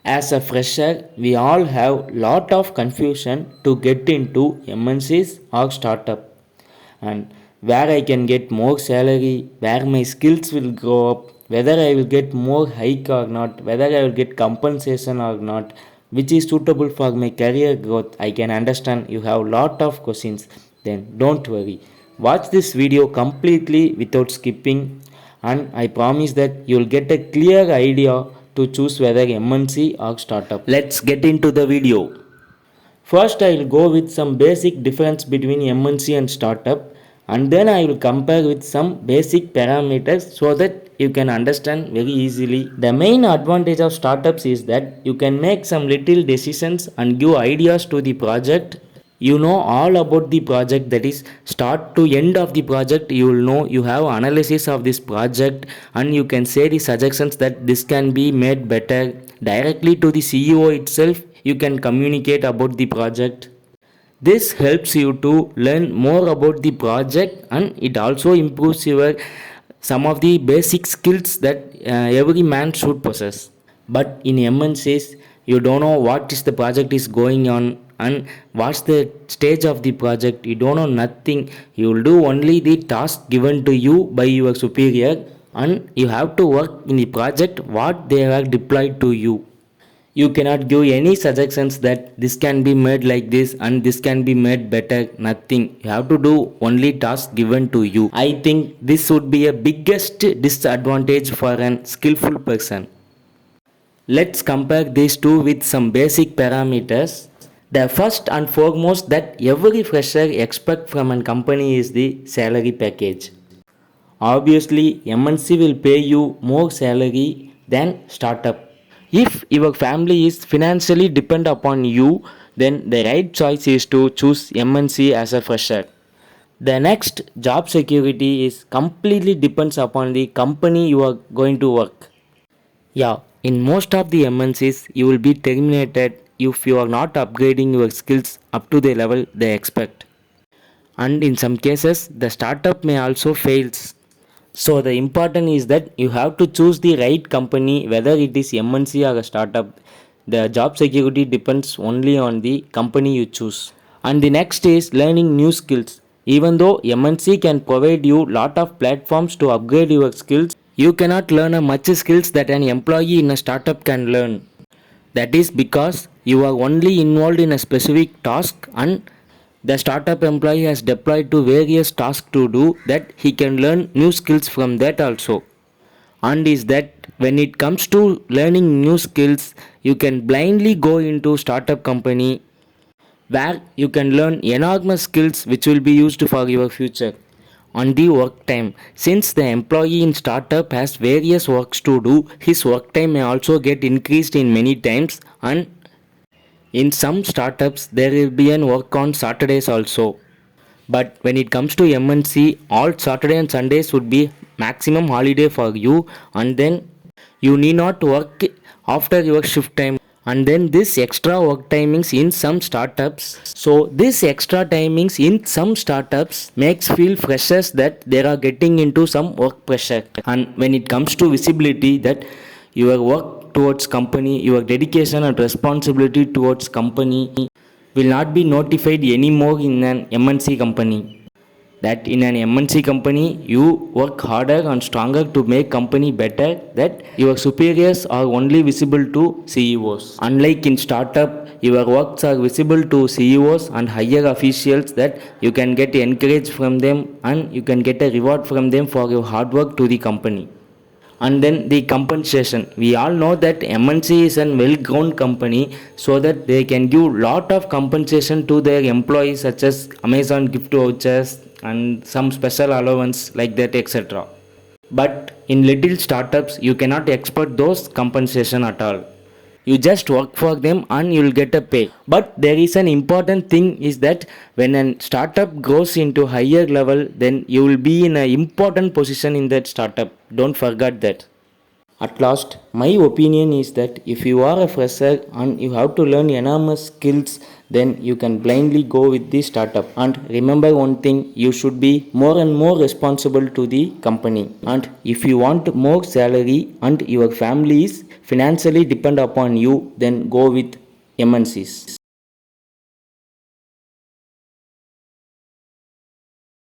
As a fresher, we all have lot of confusion to get into MNCs or startup, and where I can get more salary, where my skills will grow up, whether I will get more hike or not, whether I will get compensation or not, which is suitable for my career growth. I can understand you have lot of questions. Then don't worry. Watch this video completely without skipping, and I promise that you'll get a clear idea to choose whether MNC or startup. Let's get into the video. First, I will go with some basic difference between MNC and startup, and then I will compare with some basic parameters so that you can understand very easily. The main advantage of startups is that you can make some little decisions and give ideas to the project. You know all about the project, that is start to end of the project. You will know, you have analysis of this project, and you can say the suggestions that this can be made better directly to the CEO itself. You can communicate about the project. This helps you to learn more about the project, and it also improves your some of the basic skills that every man should possess. But in MNCs, you don't know what is the project is going on and what's the stage of the project. You don't know nothing. You will do only the task given to you by your superior, and you have to work in the project what they have deployed to you. You cannot give any suggestions that this can be made like this and this can be made better. Nothing. You have to do only task given to you. I think this would be a biggest disadvantage for an skillful person. Let's compare these two with some basic parameters. The first and foremost that every fresher expect from a company is the salary package. Obviously, MNC will pay you more salary than startup. If your family is financially dependent upon you, then the right choice is to choose MNC as a fresher. The next, job security is completely depends upon the company you are going to work. Yeah, in most of the MNCs, you will be terminated if you are not upgrading your skills up to the level they expect. And in some cases, the startup may also fails. So the important is that you have to choose the right company, whether it is MNC or a startup. The job security depends only on the company you choose. And the next is learning new skills. Even though MNC can provide you lot of platforms to upgrade your skills, you cannot learn a much skills that an employee in a startup can learn. That is because you are only involved in a specific task, and the startup employee has deployed to various tasks to do that he can learn new skills from that also. And is that when it comes to learning new skills, you can blindly go into startup company where you can learn enormous skills which will be used for your future. On the work time, since the employee in startup has various works to do, his work time may also get increased in many times, and in some startups there will be an work on Saturdays also. But when it comes to MNC, all Saturday and Sundays would be maximum holiday for you, and then you need not work after your shift time. And then this extra work timings in some startups. So this extra timings in some startups makes feel freshers that they are getting into some work pressure. And when it comes to visibility, that your work towards company, your dedication and responsibility towards company will not be notified anymore in an MNC company. That in an MNC company you work harder and stronger to make company better, that your superiors are only visible to CEOs. Unlike in startup, your works are visible to CEOs and higher officials, that you can get encouraged from them and you can get a reward from them for your hard work to the company. And then the compensation, we all know that MNC is a well grown company, so that they can give lot of compensation to their employees, such as Amazon gift vouchers and some special allowance like that, etc. But in little startups you cannot expect those compensation at all. You just work for them and you will get a pay. But there is an important thing is that when a startup grows into higher level, then you will be in an important position in that startup. Don't forget that. At last, my opinion is that if you are a fresher and you have to learn enormous skills, then you can blindly go with the startup. And remember one thing, you should be more and more responsible to the company. And if you want more salary and your family is financially depend upon you, then go with MNCs.